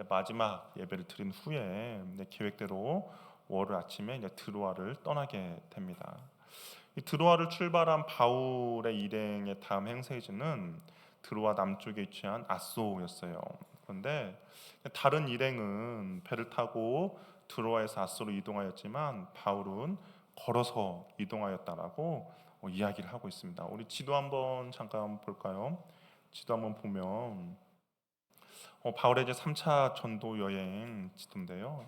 이제 마지막 예배를 드린 후에 이제 계획대로 월요일 아침에 이제 드로아를 떠나게 됩니다. 이 드로아를 출발한 바울의 일행의 다음 행세지는 드로아 남쪽에 위치한 아소였어요. 그런데 다른 일행은 배를 타고 드로아에서 아소로 이동하였지만 바울은 걸어서 이동하였다라고 이야기를 하고 있습니다. 우리 지도 한번 잠깐 볼까요? 지도 한번 보면 바울의 이제 3차 전도 여행 지도인데요.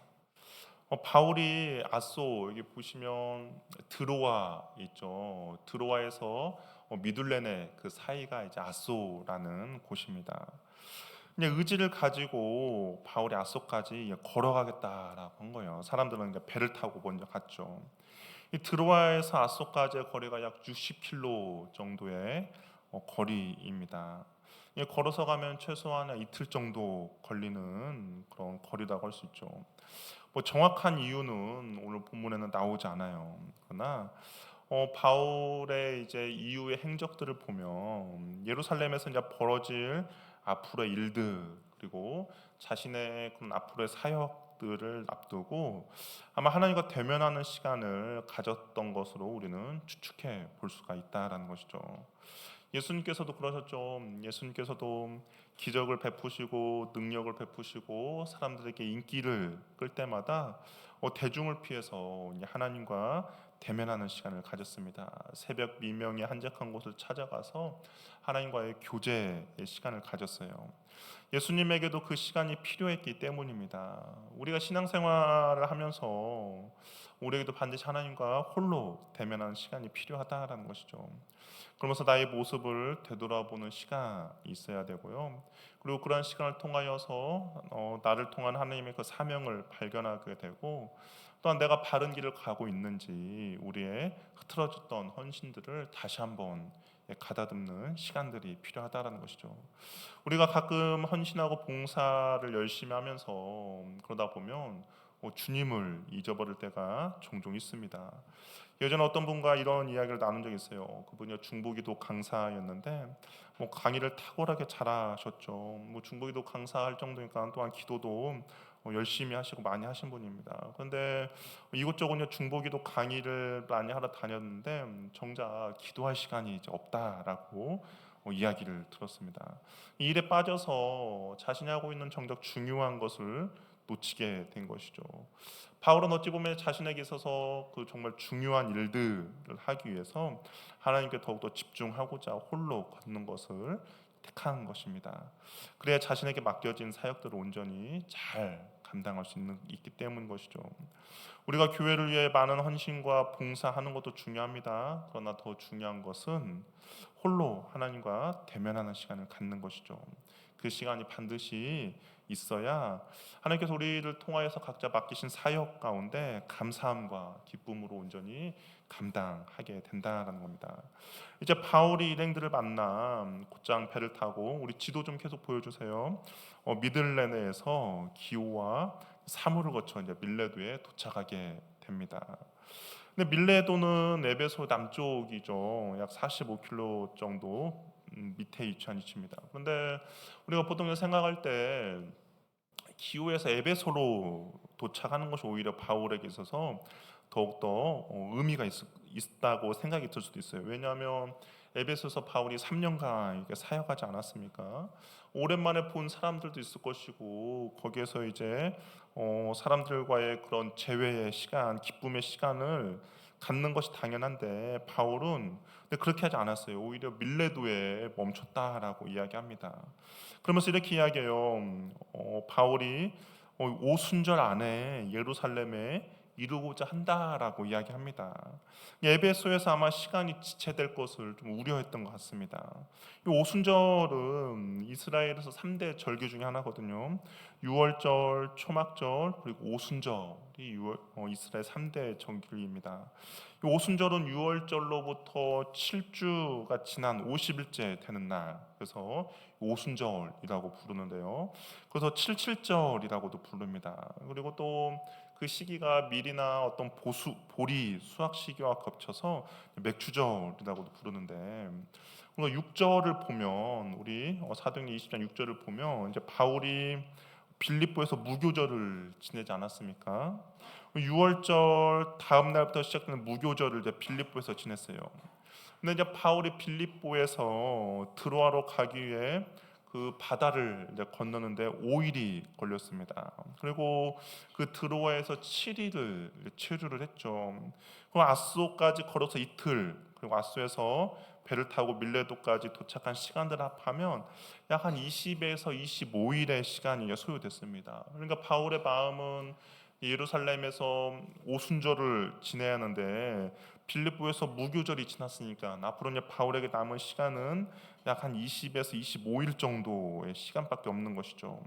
바울이 아소 여기 보시면 드로아 있죠. 드로아에서 미둘레네 그 사이가 이제 아소라는 곳입니다. 그냥 의지를 가지고 바울이 아소까지 걸어가겠다라고 한 거예요. 사람들은 이제 배를 타고 먼저 갔죠. 이 드로아에서 아소까지의 거리가 약 60km 정도의 거리입니다. 걸어서 가면 최소한 이틀 정도 걸리는 그런 거리라고 할 수 있죠. 뭐 정확한 이유는 오늘 본문에는 나오지 않아요. 그러나 바울의 이제 이후의 행적들을 보면 예루살렘에서 이제 벌어질 앞으로의 일들 그리고 자신의 그런 앞으로의 사역들을 앞두고 아마 하나님과 대면하는 시간을 가졌던 것으로 우리는 추측해 볼 수가 있다라는 것이죠. 예수님께서도 그러셨죠. 예수님께서도 기적을 베푸시고 능력을 베푸시고 사람들에게 인기를 끌 때마다 대중을 피해서 하나님과 대면하는 시간을 가졌습니다. 새벽 미명에 한적한 곳을 찾아가서 하나님과의 교제의 시간을 가졌어요. 예수님에게도 그 시간이 필요했기 때문입니다. 우리가 신앙생활을 하면서 우리에게도 반드시 하나님과 홀로 대면하는 시간이 필요하다라는 것이죠. 그러면서 나의 모습을 되돌아보는 시간이 있어야 되고요. 그리고 그러한 시간을 통하여서 나를 통한 하나님의 그 사명을 발견하게 되고 또한 내가 바른 길을 가고 있는지 우리의 흐트러졌던 헌신들을 다시 한번 가다듬는 시간들이 필요하다라는 것이죠. 우리가 가끔 헌신하고 봉사를 열심히 하면서 그러다 보면 주님을 잊어버릴 때가 종종 있습니다. 예전에 어떤 분과 이런 이야기를 나눈 적이 있어요. 그분이 중보기도 강사였는데 강의를 탁월하게 잘하셨죠. 중보기도 강사할 정도니까 또한 기도도 열심히 하시고 많이 하신 분입니다. 그런데 이곳저곳 중보기도 강의를 많이 하러 다녔는데 정작 기도할 시간이 이제 없다라고 이야기를 들었습니다. 이 일에 빠져서 자신이 하고 있는 정작 중요한 것을 놓치게 된 것이죠. 바울은 어찌 보면 자신에게 있어서 그 정말 중요한 일들을 하기 위해서 하나님께 더욱더 집중하고자 홀로 걷는 것을 택한 것입니다. 그래야 자신에게 맡겨진 사역들을 온전히 잘 감당할 수 있기 때문인 것이죠. 우리가 교회를 위해 많은 헌신과 봉사하는 것도 중요합니다. 그러나 더 중요한 것은 홀로 하나님과 대면하는 시간을 갖는 것이죠. 그 시간이 반드시 있어야 하나님께서 우리를 통하여서 각자 맡기신 사역 가운데 감사함과 기쁨으로 온전히 감당하게 된다라는 겁니다. 이제 바울이 일행들을 만나 곧장 배를 타고 우리 지도 좀 계속 보여주세요. 미들레네에서 기오와 사무를 거쳐 이제 밀레도에 도착하게 됩니다. 근데 밀레도는 에베소 남쪽이죠. 약 45km 정도 밑에 위치한 위치입니다. 그런데 우리가 보통 생각할 때 기후에서 에베소로 도착하는 것이 오히려 바울에게 있어서 더욱더 의미가 있다고 생각이 들 수도 있어요. 왜냐하면 에베소에서 바울이 3년간 이렇게 사역하지 않았습니까? 오랜만에 본 사람들도 있을 것이고 거기에서 이제 사람들과의 그런 재회의 시간, 기쁨의 시간을 갖는 것이 당연한데 바울은 근데 그렇게 하지 않았어요. 오히려 밀레도에 멈췄다라고 이야기합니다. 그러면서 이렇게 이야기해요. 바울이 오순절 안에 예루살렘에 이루고자 한다라고 이야기합니다. 에베소에서 아마 시간이 지체될 것을 좀 우려했던 것 같습니다. 이 오순절은 이스라엘에서 3대 절기 중에 하나거든요. 유월절, 초막절, 그리고 오순절이 이스라엘 3대 절기입니다. 이 오순절은 유월절로부터 7주가 지난 50일째 되는 날, 그래서 오순절이라고 부르는데요. 그래서 칠칠절이라고도 부릅니다. 그리고 또 그 시기가 밀이나 어떤 보리 수확 시기와 겹쳐서 맥추절이라고도 부르는데, 그리고 6절을 보면 우리 사도행전 20장 6절을 보면 이제 바울이 빌립보에서 무교절을 지내지 않았습니까? 6월절 다음 날부터 시작되는 무교절을 이제 빌립보에서 지냈어요. 근데 이제 바울이 빌립보에서 드로아로 가기 위해 그 바다를 이제 건너는데 5일이 걸렸습니다. 그리고 그 드로아에서 7일을 체류를 했죠. 그리고 아소까지 걸어서 이틀, 그리고 아소에서 배를 타고 밀레도까지 도착한 시간들 합하면 약 한 20에서 25일의 시간이 소요됐습니다. 그러니까 바울의 마음은 예루살렘에서 오순절을 지내야 하는데 빌립보에서 무교절이 지났으니까 앞으로 이제 바울에게 남은 시간은 약 한 20에서 25일 정도의 시간밖에 없는 것이죠.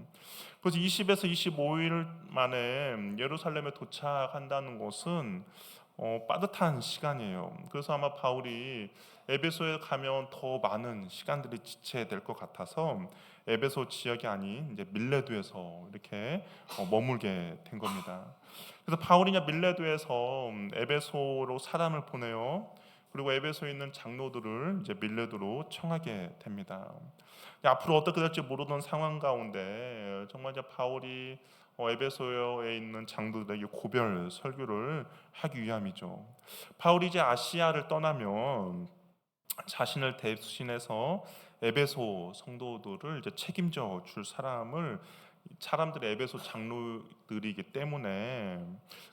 그래서 20에서 25일 만에 예루살렘에 도착한다는 것은 빠듯한 시간이에요. 그래서 아마 바울이 에베소에 가면 더 많은 시간들이 지체될 것 같아서 에베소 지역이 아닌 이제 밀레도에서 이렇게 머물게 된 겁니다. 그래서 바울이냐 밀레도에서 에베소로 사람을 보내요. 그리고 에베소에 있는 장로들을 이제 밀레도로 청하게 됩니다. 앞으로 어떻게 될지 모르는 상황 가운데 정말 이제 바울이 에베소에 있는 장로들에게 고별 설교를 하기 위함이죠. 바울이 이제 아시아를 떠나면 자신을 대신해서 에베소 성도들을 이제 책임져 줄 사람들이 에베소 장로들이기 때문에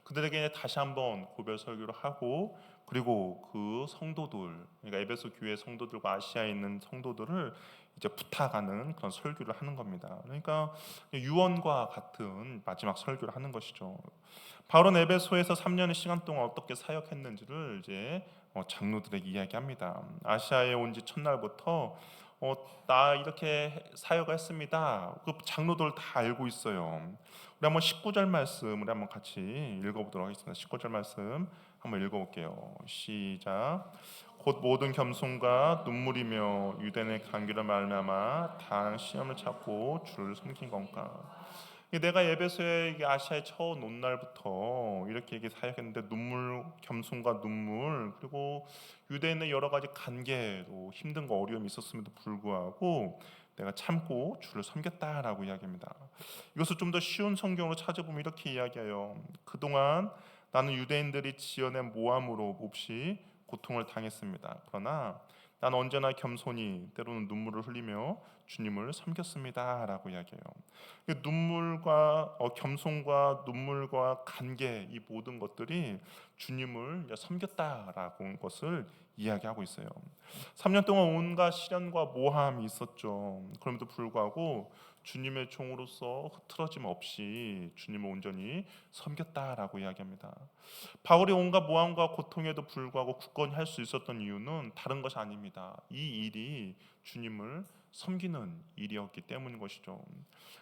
그들에게 다시 한번 고별 설교를 하고 그리고 그 성도들, 그러니까 에베소 교회 성도들과 아시아에 있는 성도들을 이제 부탁하는 그런 설교를 하는 겁니다. 그러니까 유언과 같은 마지막 설교를 하는 것이죠. 바울은 에베소에서 3년의 시간 동안 어떻게 사역했는지를 이제 장로들에게 이야기합니다. 아시아에 온 지 첫날부터 나 이렇게 사역했습니다. 그 장로들 다 알고 있어요. 우리 한번 19절 말씀을 한번 같이 읽어보도록 하겠습니다. 19절 말씀 한번 읽어볼게요. 시작. 곧 모든 겸손과 눈물이며 유대인의 간기를 말미암아 다 시험을 찾고 주를 섬긴 건가. 내가 에베소에 아시아에 처음 온 날부터 이렇게 사역했는데 눈물, 겸손과 눈물, 그리고 유대인의 여러 가지 관계로 힘든 거 어려움이 있었음에도 불구하고 내가 참고 주를 섬겼다라고 이야기합니다. 이것을 좀 더 쉬운 성경으로 찾아보면 이렇게 이야기해요. 그동안 나는 유대인들이 지어낸 모함으로 몹시 고통을 당했습니다. 그러나 난 언제나 겸손히 때로는 눈물을 흘리며 주님을 섬겼습니다라고 이야기해요. 눈물과 겸손과 눈물과 관계 이 모든 것들이 주님을 섬겼다라고 것을 이야기하고 있어요. 3년 동안 온갖 시련과 모함이 있었죠. 그럼에도 불구하고 주님의 종으로서 흐트러짐 없이 주님을 온전히 섬겼다라고 이야기합니다. 바울이 온갖 모함과 고통에도 불구하고 굳건히 할 수 있었던 이유는 다른 것이 아닙니다. 이 일이 주님을 섬기는 일이었기 때문인 것이죠.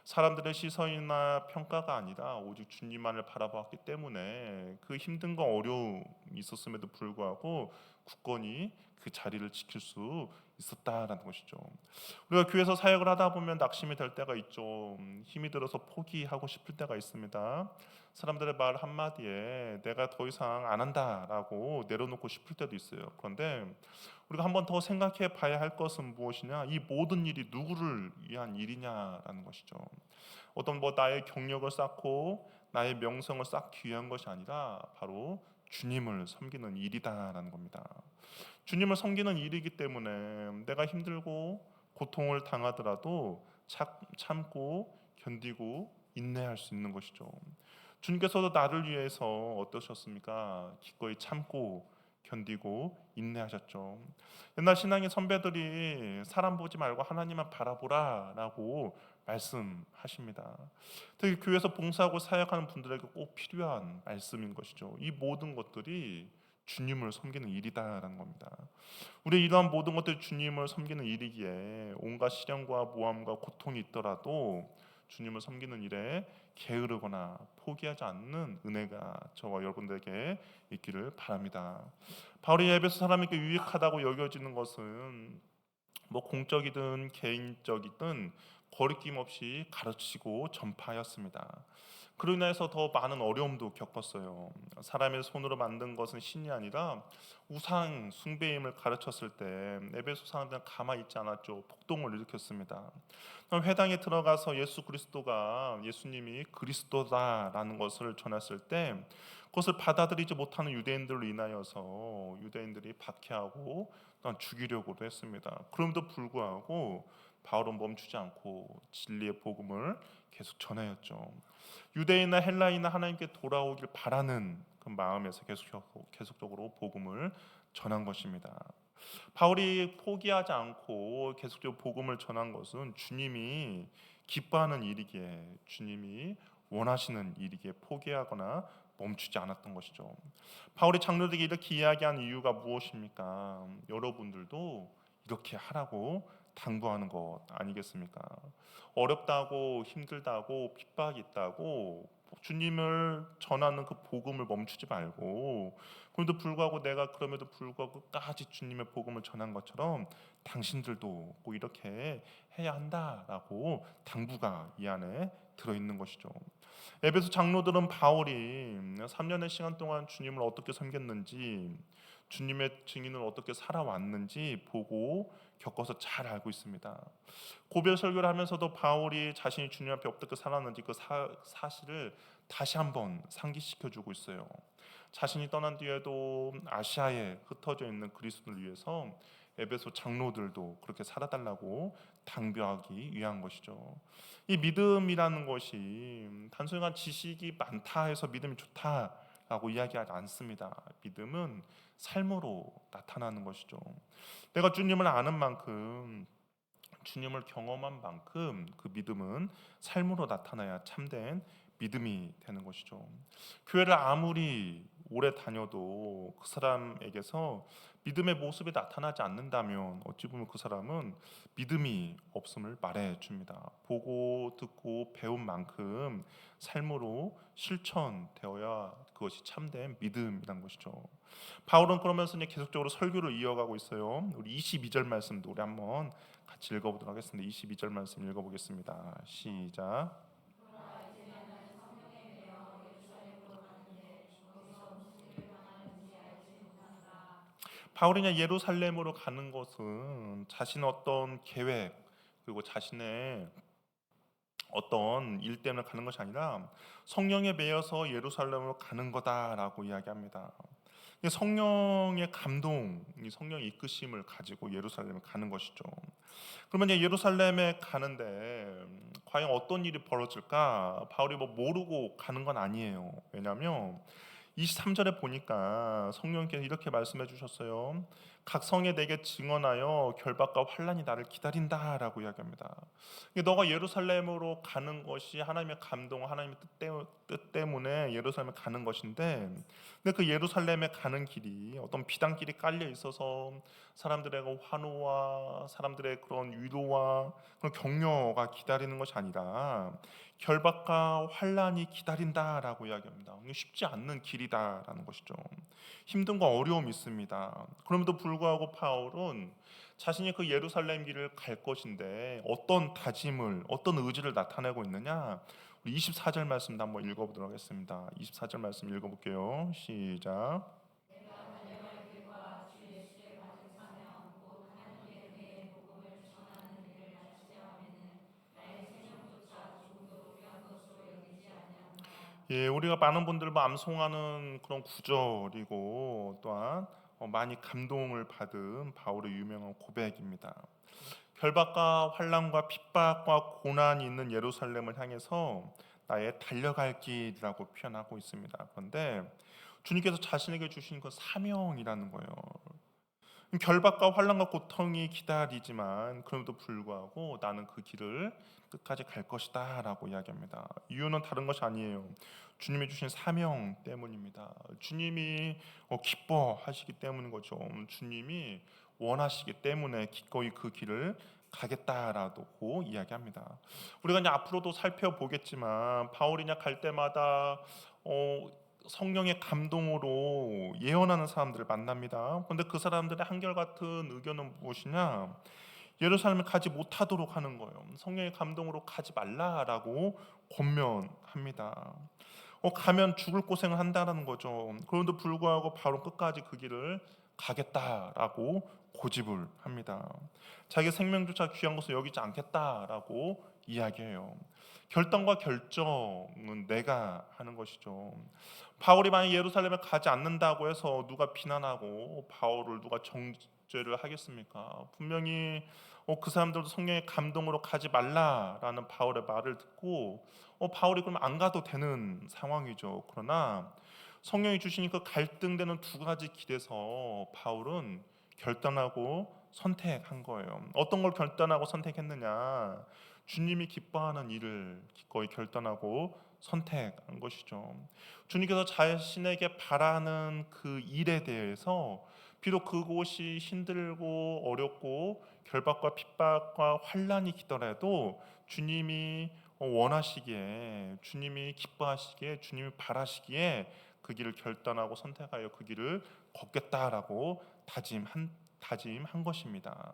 사람들의 시선이나 평가가 아니라 오직 주님만을 바라보았기 때문에 그 힘든과 어려움이 있었음에도 불구하고 굳건히 그 자리를 지킬 수 있었다라는 것이죠. 우리가 교회에서 사역을 하다 보면 낙심이 될 때가 있죠. 힘이 들어서 포기하고 싶을 때가 있습니다. 사람들의 말 한마디에 내가 더 이상 안 한다라고 내려놓고 싶을 때도 있어요. 그런데 우리가 한번 더 생각해 봐야 할 것은 무엇이냐? 이 모든 일이 누구를 위한 일이냐라는 것이죠. 어떤 나의 경력을 쌓고 나의 명성을 쌓기 위한 것이 아니라 바로 주님을 섬기는 일이다라는 겁니다. 주님을 섬기는 일이기 때문에 내가 힘들고 고통을 당하더라도 참고 견디고 인내할 수 있는 것이죠. 주님께서도 나를 위해서 어떠셨습니까? 기꺼이 참고 견디고 인내하셨죠. 옛날 신앙의 선배들이 사람 보지 말고 하나님만 바라보라라고 말씀하십니다. 특히 교회에서 봉사하고 사역하는 분들에게 꼭 필요한 말씀인 것이죠. 이 모든 것들이 주님을 섬기는 일이다라는 겁니다. 우리 이러한 모든 것들이 주님을 섬기는 일이기에 온갖 시련과 모함과 고통이 있더라도 주님을 섬기는 일에 게으르거나 포기하지 않는 은혜가 저와 여러분들에게 있기를 바랍니다. 바울이 에베소 사람에게 유익하다고 여겨지는 것은 공적이든 개인적이든 거리낌 없이 가르치고 전파하였습니다. 그로 인해서 더 많은 어려움도 겪었어요. 사람의 손으로 만든 것은 신이 아니라 우상 숭배임을 가르쳤을 때 에베소 사람들은 가만히 있지 않았죠. 폭동을 일으켰습니다. 회당에 들어가서 예수님이 그리스도다라는 것을 전했을 때 그것을 받아들이지 못하는 유대인들로 인하여서 유대인들이 박해하고 또한 죽이려고도 했습니다. 그럼에도 불구하고 바울은 멈추지 않고 진리의 복음을 계속 전하였죠. 유대인이나 헬라인이나 하나님께 돌아오길 바라는 그 마음에서 계속적으로 복음을 전한 것입니다. 바울이 포기하지 않고 계속적으로 복음을 전한 것은 주님이 기뻐하는 일이기에, 주님이 원하시는 일이기에 포기하거나 멈추지 않았던 것이죠. 바울이 장로들에게 이렇게 이야기한 이유가 무엇입니까? 여러분들도 이렇게 하라고 당부하는 것 아니겠습니까? 어렵다고 힘들다고 핍박이 있다고 주님을 전하는 그 복음을 멈추지 말고, 그럼에도 불구하고 내가 그럼에도 불구하고 끝까지 주님의 복음을 전한 것처럼 당신들도 꼭 이렇게 해야 한다라고 당부가 이 안에 들어있는 것이죠. 에베소 장로들은 바울이 3년의 시간 동안 주님을 어떻게 섬겼는지, 주님의 증인을 어떻게 살아왔는지 보고 겪어서 잘 알고 있습니다. 고별 설교를 하면서도 바울이 자신이 주님 앞에 어떻게 살았는지 그 사실을 다시 한번 상기시켜주고 있어요. 자신이 떠난 뒤에도 아시아에 흩어져 있는 그리스도를 위해서 에베소 장로들도 그렇게 살아달라고 당부하기 위한 것이죠. 이 믿음이라는 것이 단순한 지식이 많다 해서 믿음이 좋다라고 이야기하지 않습니다. 믿음은 삶으로 나타나는 것이죠. 내가 주님을 아는 만큼, 주님을 경험한 만큼 그 믿음은 삶으로 나타나야 참된 믿음이 되는 것이죠. 교회를 아무리 오래 다녀도 그 사람에게서 믿음의 모습이 나타나지 않는다면 어찌 보면 그 사람은 믿음이 없음을 말해 줍니다. 보고 듣고 배운 만큼 삶으로 실천되어야 그것이 참된 믿음이란 것이죠. 바울은 그러면서 이제 계속적으로 설교를 이어가고 있어요. 우리 22절 말씀도 우리 한번 같이 읽어보도록 하겠습니다. 22절 말씀 읽어보겠습니다. 시작. 바울이 예루살렘으로 가는 것은 자신의 어떤 계획 그리고 자신의 어떤 일 때문에 가는 것이 아니라 성령에 매여서 예루살렘으로 가는 거다라고 이야기합니다. 성령의 감동, 성령의 이끄심을 가지고 예루살렘에 가는 것이죠. 그러면 예루살렘에 가는데 과연 어떤 일이 벌어질까? 바울이 모르고 가는 건 아니에요. 왜냐하면 23절에 보니까 성령께서 이렇게 말씀해 주셨어요. 각 성에 내게 증언하여 결박과 환난이 나를 기다린다라고 이야기합니다. 너가 예루살렘으로 가는 것이 하나님의 감동, 하나님의 뜻 때문에 예루살렘에 가는 것인데, 근데 그 예루살렘에 가는 길이 어떤 비단길이 깔려 있어서 사람들의 환호와 사람들의 그런 위로와 그런 격려가 기다리는 것이 아니라 결박과 환난이 기다린다라고 이야기합니다. 쉽지 않는 길이다라는 것이죠. 힘든과 어려움이 있습니다. 그럼에도 불구하고 바울은 자신이 그 예루살렘 길을 갈 것인데 어떤 다짐을, 어떤 의지를 나타내고 있느냐? 우리 24절 말씀도 한번 읽어보도록 하겠습니다. 24절 말씀 읽어볼게요. 시작. 예, 우리가 많은 분들 암송하는 그런 구절이고 또한 많이 감동을 받은 바울의 유명한 고백입니다. 결박과 환난과 핍박과 고난이 있는 예루살렘을 향해서 나의 달려갈 길이라고 표현하고 있습니다. 그런데 주님께서 자신에게 주신 그 사명이라는 거예요. 결박과 환난과 고통이 기다리지만 그럼에도 불구하고 나는 그 길을 끝까지 갈 것이다라고 이야기합니다. 이유는 다른 것이 아니에요. 주님이 주신 사명 때문입니다. 주님이 기뻐하시기 때문인 거죠. 주님이 원하시기 때문에 기꺼이 그 길을 가겠다라고 이야기합니다. 우리가 이제 앞으로도 살펴보겠지만 바울이 갈 때마다 성령의 감동으로 예언하는 사람들을 만납니다. 그런데 그 사람들의 한결같은 의견은 무엇이냐? 예루살렘을 가지 못하도록 하는 거예요. 성령의 감동으로 가지 말라라고 권면합니다. 가면 죽을 고생을 한다라는 거죠. 그런데도 불구하고 바로 끝까지 그 길을 가겠다라고 고집을 합니다. 자기 생명조차 귀한 것을 여기지 않겠다라고 이야기해요. 결단과 결정은 내가 하는 것이죠. 바울이 만약 예루살렘에 가지 않는다고 해서 누가 비난하고 바울을 누가 정죄를 하겠습니까? 분명히 그 사람들도 성령의 감동으로 가지 말라라는 바울의 말을 듣고 바울이 그럼 안 가도 되는 상황이죠. 그러나 성령이 주신 그 갈등되는 두 가지 길에서 바울은 결단하고 선택한 거예요. 어떤 걸 결단하고 선택했느냐? 주님이 기뻐하는 일을 기꺼이 결단하고 선택한 것이죠. 주님께서 자신에게 바라는 그 일에 대해서 비록 그곳이 힘들고 어렵고 결박과 핍박과 환난이 기더라도 주님이 원하시기에, 주님이 기뻐하시기에, 주님이 바라시기에 그 길을 결단하고 선택하여 그 길을 걷겠다라고 다짐한 것입니다.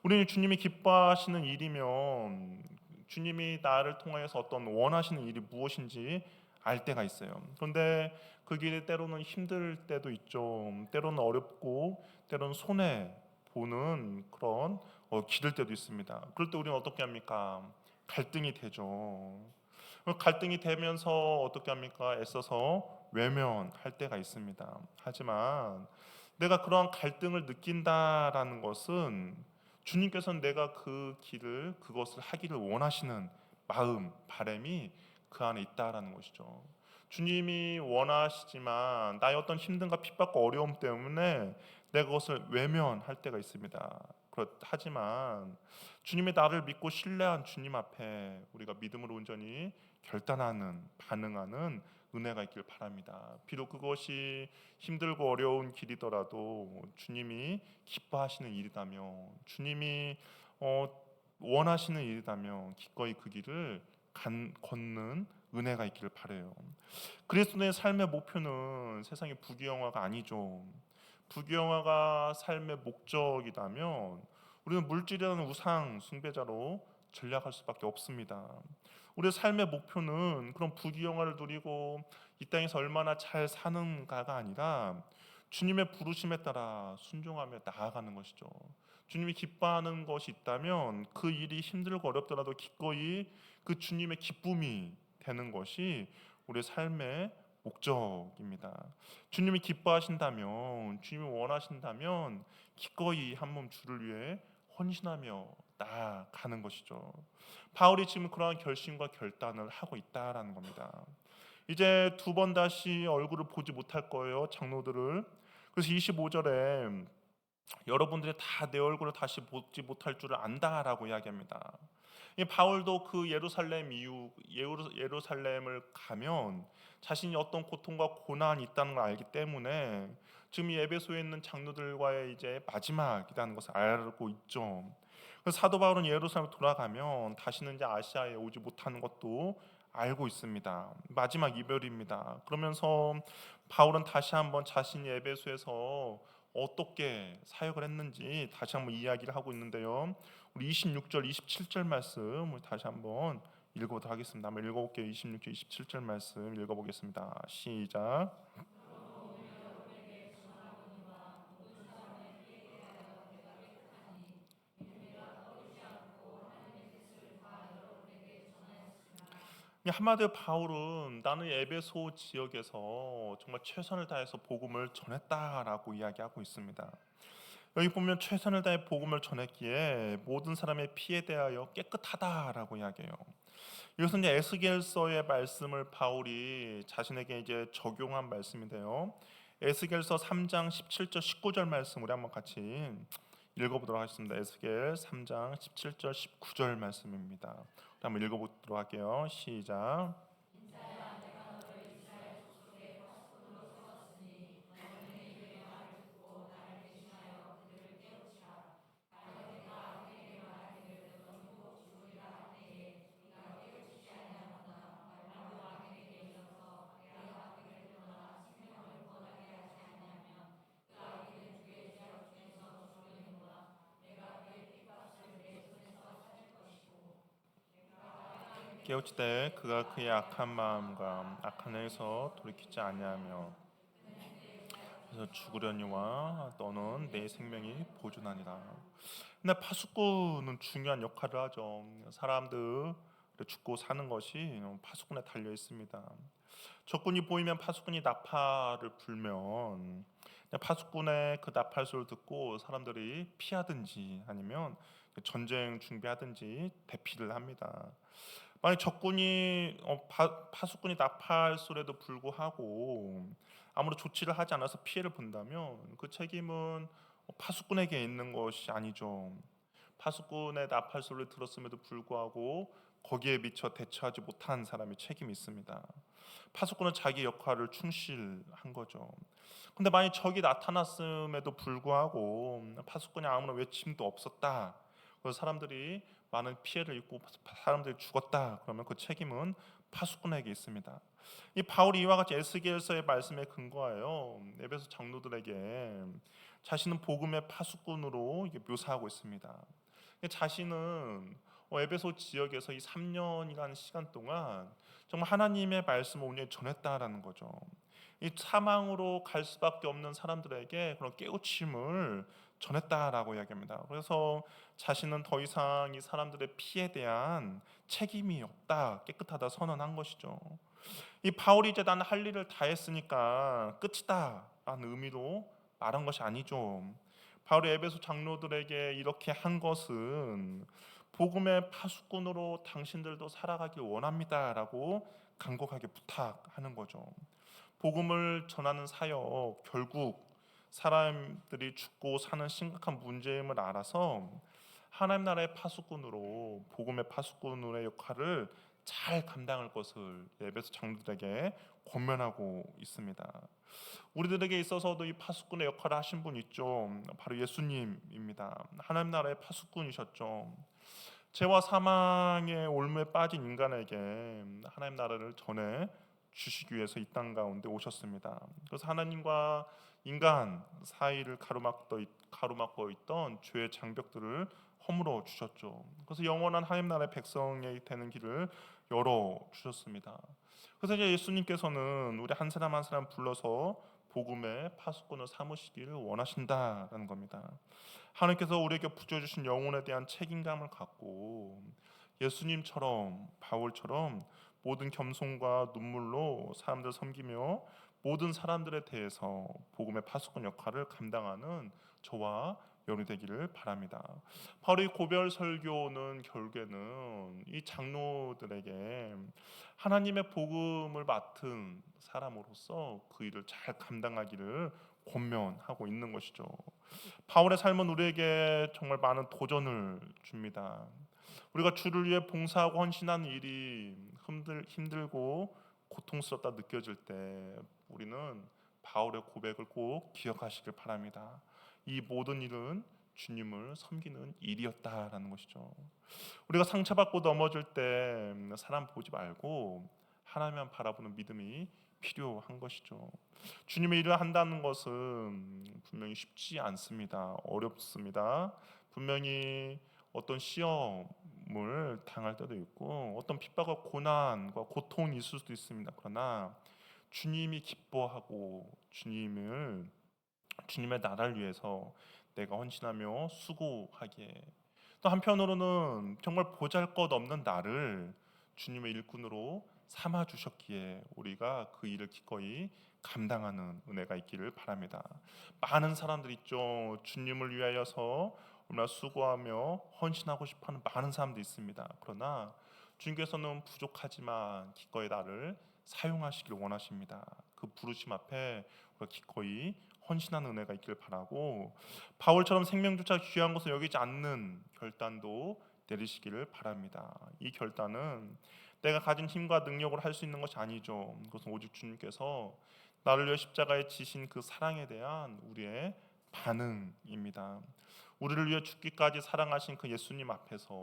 우리는 주님이 기뻐하시는 일이면 주님이 나를 통하여서 어떤 원하시는 일이 무엇인지 알 때가 있어요. 그런데 그 길이 때로는 힘들 때도 있죠. 때로는 어렵고 때로는 손해 보는 그런 길일 때도 있습니다. 그럴 때 우리는 어떻게 합니까? 갈등이 되죠. 갈등이 되면서 어떻게 합니까? 애써서 외면할 때가 있습니다. 하지만 내가 그러한 갈등을 느낀다라는 것은 주님께서는 내가 그 길을 그것을 하기를 원하시는 마음, 바람이 그 안에 있다라는 것이죠. 주님이 원하시지만 나의 어떤 힘듦과 핍박과 어려움 때문에 내가 그것을 외면할 때가 있습니다. 하지만 주님의 나를 믿고 신뢰한 주님 앞에 우리가 믿음으로 온전히 결단하는, 반응하는 은혜가 있길 바랍니다. 비록 그것이 힘들고 어려운 길이더라도 주님이 기뻐하시는 일이다며, 주님이 원하시는 일이다며 기꺼이 그 길을 걷는 은혜가 있기를 바라요. 그리스도의 삶의 목표는 세상의 부귀영화가 아니죠. 부귀영화가 삶의 목적이라면 우리는 물질이라는 우상 숭배자로 전락할 수밖에 없습니다. 우리의 삶의 목표는 그런 부귀영화를 누리고 이 땅에서 얼마나 잘 사는가가 아니라 주님의 부르심에 따라 순종하며 나아가는 것이죠. 주님이 기뻐하는 것이 있다면 그 일이 힘들고 어렵더라도 기꺼이 그 주님의 기쁨이 되는 것이 우리의 삶의 목적입니다. 주님이 기뻐하신다면, 주님이 원하신다면 기꺼이 한 몸 주를 위해 헌신하며 나아가는 것이죠. 바울이 지금 그러한 결심과 결단을 하고 있다라는 겁니다. 이제 두 번 다시 얼굴을 보지 못할 거예요, 장로들을. 그래서 25절에 여러분들이 다 내 얼굴을 다시 보지 못할 줄을 안다라고 이야기합니다. 이 바울도 그 예루살렘을 가면 자신이 어떤 고통과 고난이 있다는 걸 알기 때문에 지금 이 에베소에 있는 장로들과의 이제 마지막이라는 것을 알고 있죠. 그래서 사도 바울은 예루살렘 돌아가면 다시는 이제 아시아에 오지 못하는 것도 알고 있습니다. 마지막 이별입니다. 그러면서 바울은 다시 한번 자신이 에베소에서 어떻게 사역을 했는지 다시 한번 이야기를 하고 있는데요. 우리 26절, 27절 말씀 우리 다시 한번 읽어보도록 하겠습니다. 한번 읽어볼게요. 26절, 27절 말씀 읽어보겠습니다. 시작. 한마디로 바울은 나는 에베소 지역에서 정말 최선을 다해서 복음을 전했다라고 이야기하고 있습니다. 여기 보면 최선을 다해 복음을 전했기에 모든 사람의 피에 대하여 깨끗하다라고 이야기해요. 이것은 이제 에스겔서의 말씀을 바울이 자신에게 이제 적용한 말씀인데요. 에스겔서 3장 17절 19절 말씀 우리 한번 같이 읽어보도록 하겠습니다. 에스겔 3장 17절 19절 말씀입니다. 한번 읽어보도록 할게요. 시작. 깨우칠 때 그가 그의 악한 마음과 악한 행에서 돌이키지 아니하며 그래서 죽으려니와 너는 내 생명이 보존하니라. 근데 파수꾼은 중요한 역할을 하죠. 사람들 죽고 사는 것이 파수꾼에 달려 있습니다. 적군이 보이면 파수꾼이 나팔을 불면 파수꾼의 그 나팔 소리를 듣고 사람들이 피하든지 아니면 전쟁 준비하든지 대피를 합니다. 만약 적군이 파수꾼이 나팔 소리에도 불구하고 아무런 조치를 하지 않아서 피해를 본다면 그 책임은 파수꾼에게 있는 것이 아니죠. 파수꾼의 나팔 소리를 들었음에도 불구하고 거기에 미처 대처하지 못한 사람이 책임이 있습니다. 파수꾼은 자기 역할을 충실한 거죠. 근데 만약 적이 나타났음에도 불구하고 파수꾼이 아무런 외침도 없었다. 그래서 사람들이 많은 피해를 입고 사람들이 죽었다. 그러면 그 책임은 파수꾼에게 있습니다. 이 바울이 이와 같이 에스겔서의 말씀에 근거하여 에베소 장로들에게 자신은 복음의 파수꾼으로 묘사하고 있습니다. 자신은 에베소 지역에서 이 3년이라는 시간 동안 정말 하나님의 말씀을 온전히 전했다라는 거죠. 이 사망으로 갈 수밖에 없는 사람들에게 그런 깨우침을 전했다라고 이야기합니다. 그래서 자신은 더 이상 이 사람들의 피에 대한 책임이 없다, 깨끗하다 선언한 것이죠. 이 바울이 이제 나는 할 일을 다 했으니까 끝이다라는 의미로 말한 것이 아니죠. 바울이 에베소 장로들에게 이렇게 한 것은 복음의 파수꾼으로 당신들도 살아가길 원합니다라고 간곡하게 부탁하는 거죠. 복음을 전하는 사역 결국 사람들이 죽고 사는 심각한 문제임을 알아서 하나님 나라의 파수꾼으로 복음의 파수꾼의 역할을 잘 감당할 것을 에베소 장로들에게 권면하고 있습니다. 우리들에게 있어서도 이 파수꾼의 역할을 하신 분 있죠. 바로 예수님입니다. 하나님 나라의 파수꾼이셨죠. 죄와 사망의 올무에 빠진 인간에게 하나님 나라를 전해 주시기 위해서 이 땅 가운데 오셨습니다. 그래서 하나님과 인간 사이를 가로막고 있던 죄의 장벽들을 허물어 주셨죠. 그래서 영원한 하나님 나라의 백성이 되는 길을 열어 주셨습니다. 그래서 이제 예수님께서는 우리 한 사람 한 사람 불러서 복음의 파수꾼을 삼으시기를 원하신다라는 겁니다. 하나님께서 우리에게 부여주신 영혼에 대한 책임감을 갖고 예수님처럼 바울처럼 모든 겸손과 눈물로 사람들을 섬기며 모든 사람들에 대해서 복음의 파수꾼 역할을 감당하는 저와 여러분이 되기를 바랍니다. 바로 이 고별 설교는 결국에는 이 장로들에게 하나님의 복음을 맡은 사람으로서 그 일을 잘 감당하기를 권면하고 있는 것이죠. 바울의 삶은 우리에게 정말 많은 도전을 줍니다. 우리가 주를 위해 봉사하고 헌신하는 일이 힘들고 고통스럽다 느껴질 때 우리는 바울의 고백을 꼭 기억하시길 바랍니다. 이 모든 일은 주님을 섬기는 일이었다라는 것이죠. 우리가 상처받고 넘어질 때 사람 보지 말고 하나님만 바라보는 믿음이 필요한 것이죠. 주님의 일을 한다는 것은 분명히 쉽지 않습니다. 어렵습니다. 분명히 어떤 시험을 당할 때도 있고 어떤 핍박과 고난과 고통이 있을 수도 있습니다. 그러나 주님이 기뻐하고 주님의 나라를 위해서 내가 헌신하며 수고하기에 또 한편으로는 정말 보잘것없는 나를 주님의 일꾼으로 삼아 주셨기에 우리가 그 일을 기꺼이 감당하는 은혜가 있기를 바랍니다. 많은 사람들이 있죠. 주님을 위하여서 얼마나 수고하며 헌신하고 싶어하는 많은 사람들이 있습니다. 그러나 주님께서는 부족하지만 기꺼이 나를 사용하시길 원하십니다. 그 부르심 앞에 우리가 기꺼이 헌신하는 은혜가 있기를 바라고 바울처럼 생명조차 귀한 것을 여기지 않는 결단도 내리시기를 바랍니다. 이 결단은 내가 가진 힘과 능력으로 할 수 있는 것이 아니죠. 그것은 오직 주님께서 나를 위해 십자가에 지신 그 사랑에 대한 우리의 반응입니다. 우리를 위해 죽기까지 사랑하신 그 예수님 앞에서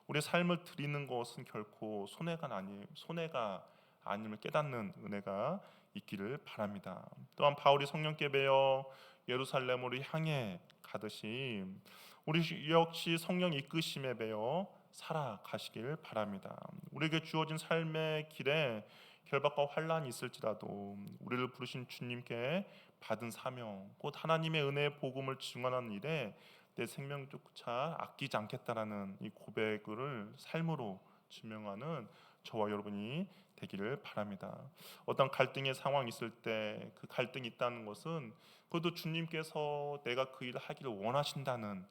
우리의 삶을 드리는 것은 결코 손해가 아님을 깨닫는 은혜가 있기를 바랍니다. 또한 바울이 성령께 배어 예루살렘으로 향해 가듯이 우리 역시 성령 이끄심에 배어 살아가시길 바랍니다. 우리에게 주어진 삶의 길에 결박과 환란이 있을지라도 우리를 부르신 주님께 받은 사명, 곧 하나님의 은혜의 복음을 증언하는 일에 내 생명조차 아끼지 않겠다라는 이 고백을 삶으로 증명하는 저와 여러분이 되기를 바랍니다. 어떤 갈등의 상황이 있을 때 그 갈등이 있다는 것은 그것도 주님께서 내가 그 일을 하기를 원하신다는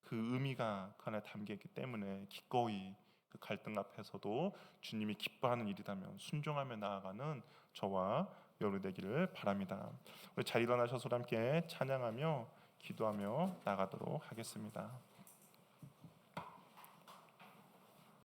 그 의미가 그 안에 담겨 있기 때문에 기꺼이 그 갈등 앞에서도 주님이 기뻐하는 일이라면 순종하며 나아가는 저와 여러분 되기를 바랍니다. 우리 잘 일어나셔서 함께 찬양하며 기도하며 나가도록 하겠습니다.